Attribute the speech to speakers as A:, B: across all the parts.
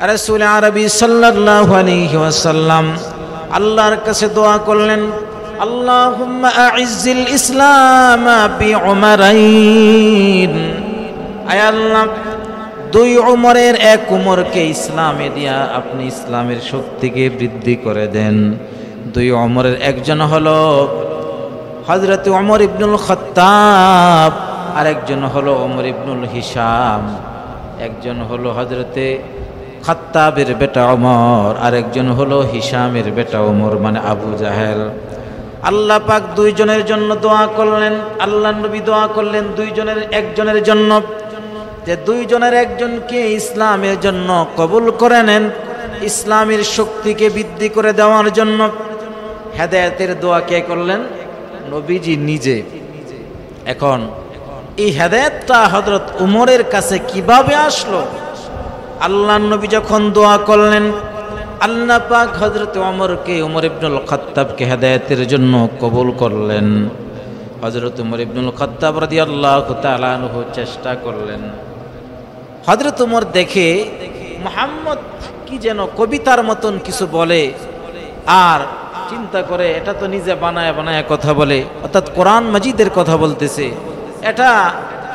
A: রাসূল আরবি সাল্লাল্লাহু আলাইহি ওয়াসাল্লাম আল্লাহর কাছে দোয়া করলেন, আল্লাহুম্মা আইজ্জিল ইসলাম বিউমারাইন। আয় আল্লাহ, দুই উমরের এক উমরকে ইসলামে দিয়া আপনি ইসলামের শক্তিকে বৃদ্ধি করে দেন। দুই উমরের একজন হলো হযরত ওমর ইবনুল খাত্তাব, আর একজন হলো ওমর ইবনুল হিশাম। একজন হলো হযরতে খাত্তাবের বেটা ওমর, আর একজন হলো হিশামের বেটা ওমর, মানে আবু জাহেল। আল্লাহ পাক দুইজনের জন্য দোয়া করলেন। আল্লাহ নবী দোয়া করলেন দুইজনের একজনের জন্য, যে দুইজনের একজনকে ইসলামের জন্য কবুল করে নেন, ইসলামের শক্তিকে বৃদ্ধি করে দেওয়ার জন্য। হেদায়েতের দোয়া কে করলেন? নবীজি নিজে। এখন এই হেদায়েতটা হযরত উমরের কাছে কিভাবে আসলো? আল্লাহ নবী যখন দোয়া করলেন, আল্লাহ পাক হযরত ওমরকে, ওমর ইবনুল খাত্তাবকে হেদায়েতের জন্য কবুল করলেন। হযরত ওমর ইবনুল খাত্তাব রাদিয়াল্লাহু তাআলা আনহু চেষ্টা করলেন। হযরত ওমর দেখে মুহাম্মদ কি যেন কবিতার মতন কিছু বলে, আর চিন্তা করে এটা তো নিজে বানায় বানায় কথা বলে, অর্থাৎ কোরআন মাজিদের কথা বলতেছে। এটা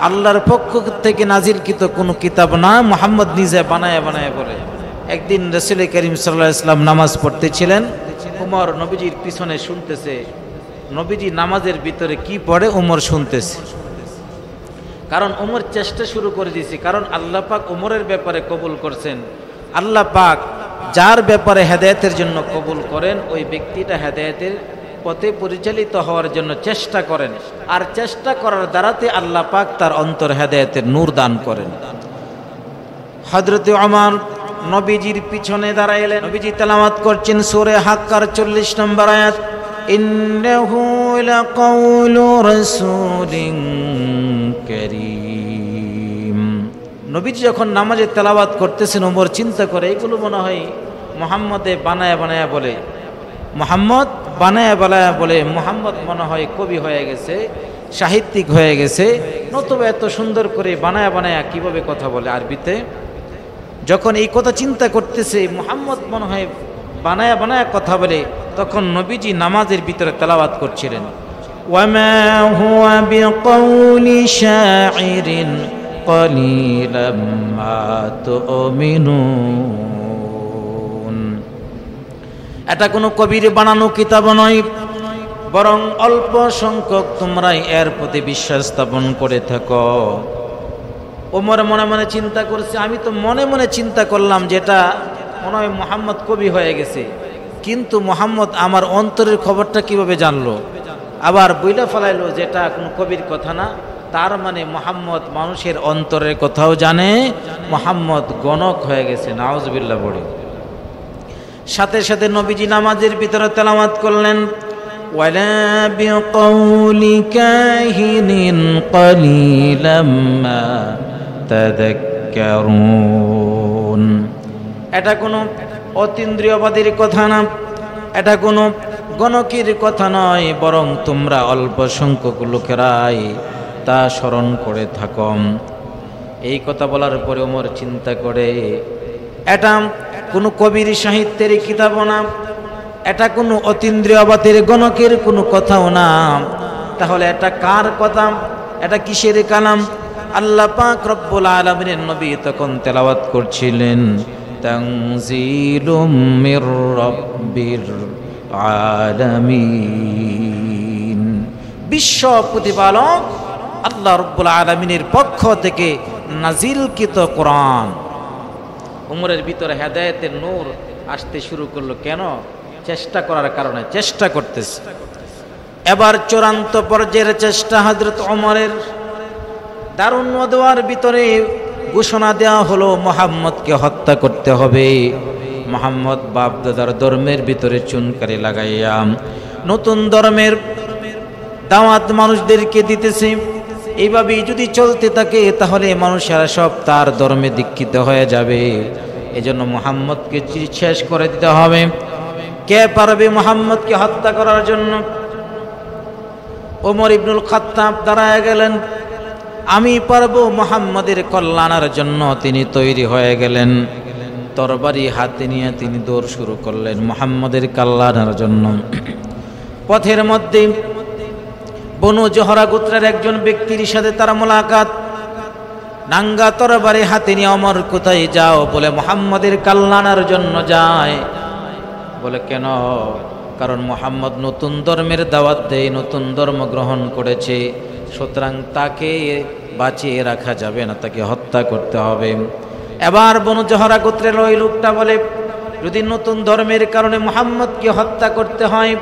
A: আল্লাহর পক্ষ থেকে নাজিলকৃত কোনো কিতাব না, মুহাম্মদ নিজে বানায় বানায় বলে। একদিন রাসূল করিম সাল্লাল্লাহু আলাইহি ওয়াসাল্লাম নামাজ পড়তেছিলেন, ওমর নবীজির পিছনে শুনতেছে। নবীজি নামাজের ভিতরে কি পড়ে ওমর শুনতেছে, কারণ ওমর চেষ্টা শুরু করে দিয়েছে। কারণ আল্লাহ পাক ওমরের ব্যাপারে কবুল করছেন। আল্লাহ পাক যার ব্যাপারে হেদায়েতের জন্য কবুল করেন, ওই ব্যক্তিটা হেদায়েতের পথে পরিচালিত হওয়ার জন্য চেষ্টা করেন, আর চেষ্টা করার দ্বারাতে আল্লাহ পাক তার অন্তর হেদায়েতের নূর দান করেন। হযরত ওমর নবীজির পিছনে দাঁড়াইলেন। নবীজি তেলাওয়াত করছেন সূরা হাক্কার 40 নম্বর আয়াত, ইন্নাহু লাকাউলু রাসূলিন কারীম। নবীজি যখন নামাজে তেলাওয়াত করতেছেন, ওমর চিন্তা করে এগুলো মনে হয় মুহাম্মদে বানায়া বানায়া বলে, মুহাম্মদ বানায়া বানায়া বলে, মুহাম্মদ মনে হয় কবি হয়ে গেছে, সাহিত্যিক হয়ে গেছে, নতুবা এত সুন্দর করে বানায়া বানায়া কিভাবে কথা বলে আরবিতে। যখন এই কথা চিন্তা করতেছে, মুহাম্মদ মনে হয় বানায়া বানায়া কথা বলে, তখন নবীজি নামাজের ভিতরে তেলাওয়াত করছিলেন, ওয়ামা হুয়া বিকাউলি শাইরিন কলিলাম মা তুমিনুন। এটা কোনো কবির বানানো কিতাব নয়, বরং অল্প সংখ্যক তোমরাই এর প্রতি বিশ্বাস স্থাপন করে থাকো। ওমর মনে মনে চিন্তা করছে, আমি তো মনে মনে চিন্তা করলাম যেটা মনে হয় মুহাম্মদ কবি হয়ে গেছে, কিন্তু মুহাম্মদ আমার অন্তরের খবরটা কিভাবে জানলো? আবার বইলা ফেলাইলো যেটা কোনো কবির কথা না, তার মানে মুহাম্মদ মানুষের অন্তরের কথাও জানে, মুহাম্মদ গণক হয়ে গেছে। নাউজুবিল্লাহ বলে। সাথে সাথে নবীজি নামাজের ভিতরে তেলাওয়াত করলেন, ওয়ালা বিকাউলি কাহিনিন কলিলাম মা তাযাক্কারুন। এটা কোনো অতীন্দ্রিয়বাদীর কথা না, এটা কোনো গণকের কথা নয়, বরং তোমরা অল্প সংখ্যক লোকেরাই তা স্মরণ করে থাকো। এই কথা বলার পরে ওমর চিন্তা করে, এটা কোনো কবির সাহিত্যের কিতাবও না, এটা কোনো অতীন্দ্রিয়বাদীর গণকের কোনো কথাও না, তাহলে এটা কার কথা? এটা কিসের কালাম? আল্লাহ পাক রব্বুল আলামিনের নবী তখন তেলাওয়াত করছিলেন, তানজিলুম মির রাব্বির আলামিন। বিশ্ব প্রতিপালক আল্লাহ রব্বুল আলামিনের পক্ষ থেকে নাজিলকৃত কোরআন। উমরের ভিতরে হেদায়েতের নূর আসতে শুরু করলো। কেন? চেষ্টা করার কারণে। চেষ্টা করতেছে। এবার চূড়ান্ত পর্যায়ের চেষ্টা হযরত ওমরের। দারুন ওয়াদওয়ার ভিতরে ঘোষণা দেওয়া হলো মুহাম্মদকে হত্যা করতে হবে। মুহাম্মদ বাপ দাদার ধর্মের ভিতরে চুনকারি লাগাইয়া নতুন ধর্মের দাওয়াত মানুষদেরকে দিতেছে। এইভাবেই যদি চলতে থাকে তাহলে মানুষেরা সব তার ধর্মে দীক্ষিত হয়ে যাবে। এজন্য মুহাম্মদকে শেষ করে দিতে হবে। কে পারবে মুহাম্মদকে হত্যা করার জন্য? ওমর ইবনুল খাত্তাব দাঁড়ায় গেলেন, আমি পারবো মুহাম্মদের কল্যাণের জন্য। তিনি তৈরি হয়ে গেলেন। তরবারি হাতে নিয়ে তিনি দৌড় শুরু করলেন মুহাম্মদের কাল্লা আনার জন্য। পথের মধ্যে বনু জোহরা গোত্রের একজন ব্যক্তির সাথে তার মোলাকাত। নাঙ্গা তরবারি হাতে নিয়ে ওমর কোথায় যাও? বলে মুহাম্মদের কাল্লা আনার জন্য যায়। বলে কেন? কারণ মুহাম্মদ নতুন ধর্মের দাওয়াত দেয়, নতুন ধর্ম গ্রহণ করেছে, সুতরাং তাকে বাঁচিয়ে রাখা যাবে না, তাকে হত্যা করতে হবে। এবার বনু জোহরা গোত্রের ওই লোকটা বলে, যদি নতুন ধর্মের কারণে মুহাম্মদকে হত্যা করতে হয়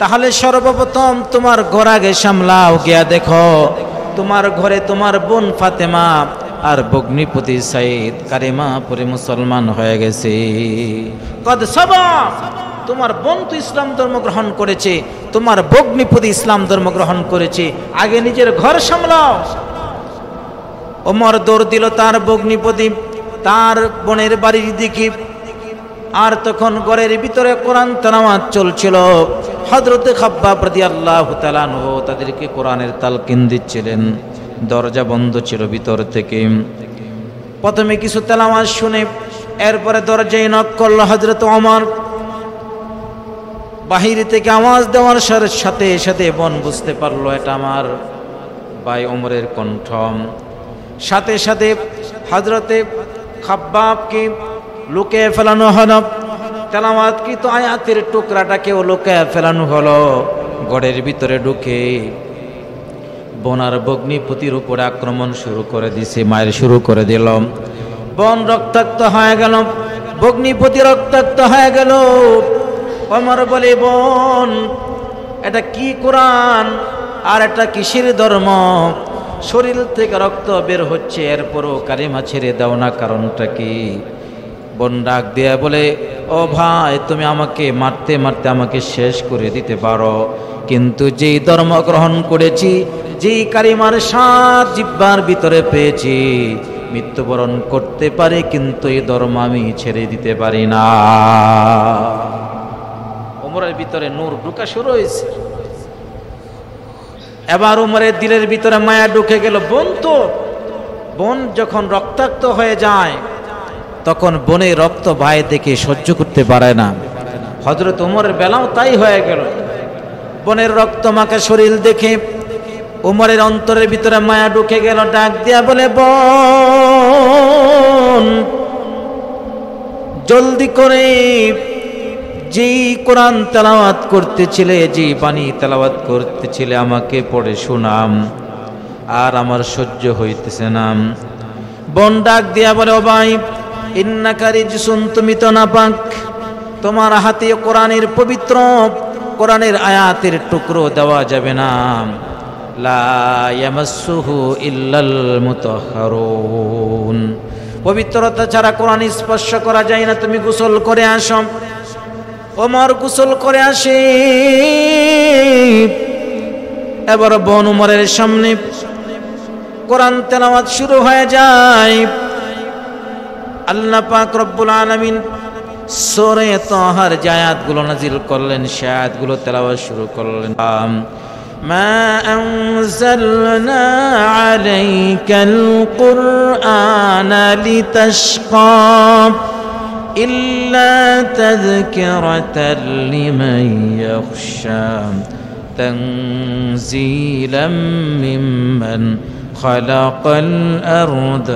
A: তাহলে সর্বপ্রথম তোমার ঘর আগে সামলাও, গিয়া দেখো তোমার ঘরে তোমার বোন ফাতেমা আর ভগ্নিপতি সাইদ কারিমা পরে মুসলমান হয়ে গেছে। কদ সাবা, তোমার বোন তো ইসলাম ধর্ম গ্রহণ করেছে, তোমার ভগ্নিপতি ইসলাম ধর্ম গ্রহণ করেছে, আগে নিজের ঘর সামলাও। ওমর দৌড় দিল তার ভগ্নিপতি তার বোনের বাড়ির দিকে। আর তখন ঘরের ভিতরে কোরআন তেলাওয়াত চলছিল। হযরতে খাব্বাব রাদিয়াল্লাহু তাআলা আনহু তাদেরকে কোরআনের তালকিন দিচ্ছিলেন। দরজা বন্ধ ছিল ভিতর থেকে। প্রথমে কিছু তেলাওয়াত শুনে এরপরে দরজায় নক করল হযরত ওমর। বাহির থেকে আওয়াজ দেওয়ার সাথে সাথে বোন বুঝতে পারলো এটা আমার ভাই ওমরের কণ্ঠ। সাথে সাথে হযরতে খাব্বাবকে লুকিয়ে ফেলানো হলো। তেলাওয়াতকৃত আয়াতের টুকরাটাকেও লুকিয়ে ফেলানো হলো। ঘরের ভিতরে ঢুকে বোনার ভগ্নিপতির উপরে আক্রমণ শুরু করে দিছে, মায়ের শুরু করে দিল। বোন রক্তাক্ত হয়ে গেল, ভগ্নিপতি রক্তাক্ত হয়ে গেল। ওমর বলে, বোন এটা কি কোরআন আর এটা কিসের ধর্ম? শরীর থেকে রক্ত বের হচ্ছে, এরপরও কালিমা ছেড়ে দাও না, কারণটা কি? বোন ডাক দিয়ে বলে, ও ভাই, তুমি আমাকে মারতে মারতে আমাকে শেষ করে দিতে পারো, কিন্তু যেই ধর্ম গ্রহণ করেছি, যেই কালিমার স্বাদ জিহ্বার ভিতরে পেয়েছি, মৃত্যুবরণ করতে পারি, কিন্তু এই ধর্ম আমি ছেড়ে দিতে পারি না। ওমরের ভিতরে নূর ঢুকা শুরু হয়েছে। এবার ওমরের দিলের ভিতরে মায়া ঢুকে গেল। বোন যখন রক্তাক্ত হয়ে যায় তখন বোনের রক্ত ভাই দেখে সহ্য করতে পারে না। হযরত ওমরের বেলাও তাই হয়ে গেল। বোনের রক্ত মাখা শরীর দেখে ওমরের অন্তরের ভিতরে মায়া ঢুকে গেল। ডাক দিয়া বলে, বোন জলদি করে যেই কোরআন তেলাওয়াত করতেছিলে, যেই বাণী তেলাওয়াত করতেছিলে আমাকে পড়ে শোনাম, আর আমার সহ্য হইতেছে না। বোন ডাক দিয়া বলে, ও ভাই, ইন্নাকা রিজসুন, তুমি তো নাপাক, তোমার হাতে কোরআনের পবিত্র কোরআনের আয়াতের টুকরো দেওয়া যাবে না। লা ইয়ামাসসুহু ইল্লাল মুতাহহারুন, পবিত্রতা ছাড়া কোরআন স্পর্শ করা যায় না, তুমি গোসল করে আসো। ওমর গোসল করে আসে। এবার বোন ওমরের সামনে কোরআন তেলাওয়াত শুরু হয়ে যায়। আল্লাহ পাক রব্বুল আলামিন সূরা তাহার যে আয়াতগুলো নাজিল করলেন, সে আয়াতগুলো তেলাওয়াত শুরু করলেন। মা আনজালনা আলাইকাল কুরআনা লিতাশকা ইল্লা তাযকিরাতাল লিমান ইয়াখশা তানজিলাম মিম্মান خلق الأرض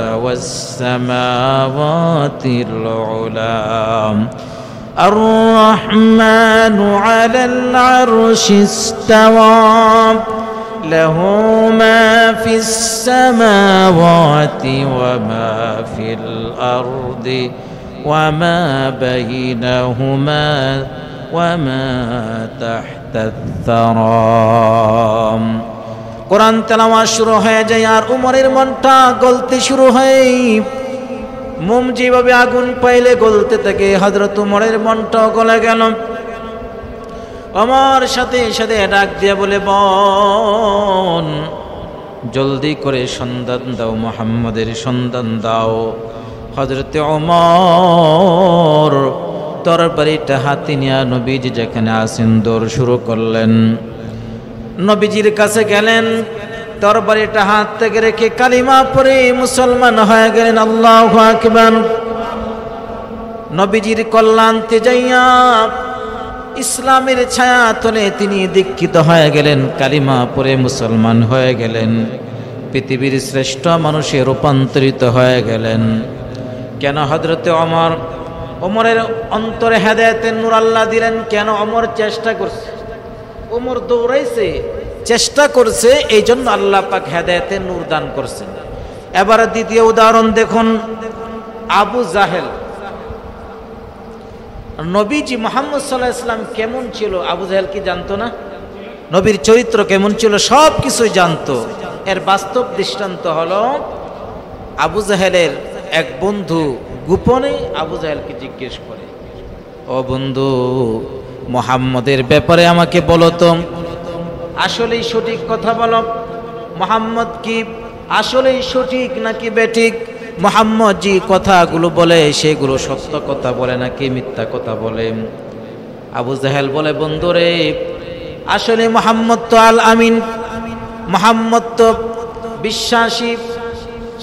A: والسماوات العلى الرحمن على العرش استوى له ما في السماوات وما في الأرض وما بينهما وما تحت الثرى। কোরআন তেলাওয়াত শুরু হয়ে যায় আর উমরের মনটা গলতে শুরু হয়। মোম যেভাবে আগুন পাইলে গলতে থাকে, হযরত উমরের মনটাও গলে গেল। ওমর সাথে সাথে ডাক দিয়ে বলে, বোন জলদি করে সন্ধান দাও, মুহাম্মদের সন্ধান দাও। হযরত ওমর তরবারিটা হাতে নিয়ে নবীজি যেখানে আছেন দৌড় শুরু করলেন। নবীজির কাছে গেলেন, তরবারিটা হাত থেকে রেখে কালিমা পড়ে মুসলমান হয়ে গেলেন। আল্লাহু আকবার। নবীজির কল্যাণতে যাইয়া ইসলামের ছায়া তলে তিনি দীক্ষিত হয়ে গেলেন, কালিমা পড়ে মুসলমান হয়ে গেলেন, পৃথিবীর শ্রেষ্ঠ মানুষে রূপান্তরিত হয়ে গেলেন। কেন হযরতে ওমরের অন্তরে হেদায়েতের নূর আল্লাহ দিলেন? কেন? ওমর চেষ্টা করছে, ওমর দৌড়াইছে, চেষ্টা করছে, এই জন্য আল্লাহ পাক হেদায়েতের নূর দান করছেন। এবার দ্বিতীয় উদাহরণ দেখুন, আবু জাহেল। নবীজি মুহাম্মদ সাল্লাল্লাহু আলাইহি ওয়াসাল্লাম কেমন ছিল আবু জাহেল কি জানতো না? নবীর চরিত্র কেমন ছিল সব কিছুই জানতো। এর বাস্তব দৃষ্টান্ত হলো আবু জাহেলের এক বন্ধু গোপনে আবু জাহেলকে জিজ্ঞেস করে, ও বন্ধু, মুহাম্মদের ব্যাপারে আমাকে বলো তো, আসলেই সঠিক কথা বলো, মুহাম্মদ কি আসলেই সঠিক নাকি বেঠিক? মুহাম্মদ যে কথাগুলো বলে সেগুলো সত্য কথা বলে নাকি মিথ্যা কথা বলে? আবু জাহেল বলে, বন্ধুরে, আসলে মুহাম্মদ তো আল আমিন, মুহাম্মদ তো বিশ্বাসী,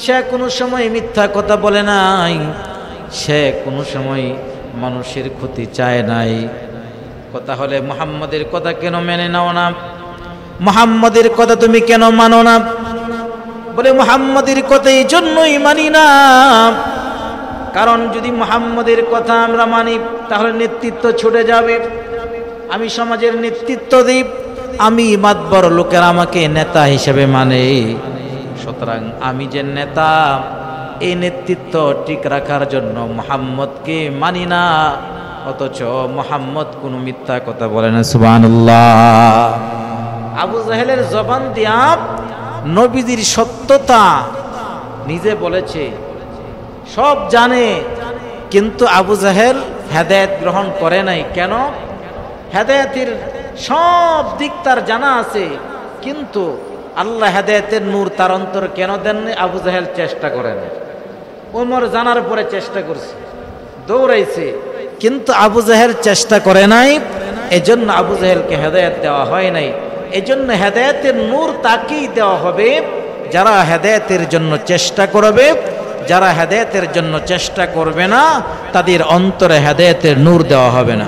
A: সে কোনো সময় মিথ্যা কথা বলে নাই, সে কোনো সময় মানুষের ক্ষতি চায় নাই। কথা হলে মুহাম্মদের কথা কেন মেনে নাও না? মুহাম্মদের কথা তুমি কেন মানো না? বলে, মুহাম্মদের কথা এই জন্যই মানি না, কারণ যদি মুহাম্মদের কথা আমরা মানি তাহলে নেতৃত্ব ছুটে যাবে, আমি সমাজের নেতৃত্ব দিই, আমি মাতবর লোকেরা আমাকে নেতা হিসেবে মানে, সুতরাং আমি যে নেতা, এই নেতৃত্ব ঠিক রাখার জন্য মুহাম্মদকে মানি না। অথচ মুহাম্মদ কোনো মিথ্যা কথা বলে না। সুবহানাল্লাহ। আবু জাহেলের জবান দিয়া নবীজির সত্যতা নিজে বলেছে, সব জানে, কিন্তু আবু জাহেল হেদায়েত গ্রহণ করে নাই। কেন? হেদায়েতের সব দিক তার জানা আছে, কিন্তু আল্লাহ হেদায়েতের নূর তার অন্তর কেন দেননি? আবু জাহেল চেষ্টা করে না। ওমর জানার পরে চেষ্টা করছে, দৌড়াইছে, কিন্তু আবু জাহেল চেষ্টা করে নাই, এজন্য আবু জাহেলকে হেদায়েত দেওয়া হয় নাই। এজন্য হেদায়েতের নূর তাকেই দেওয়া হবে যারা হেদায়েতের জন্য চেষ্টা করবে। যারা হেদায়েতের জন্য চেষ্টা করবে না, তাদের অন্তরে হেদায়েতের নূর দেওয়া হবে না।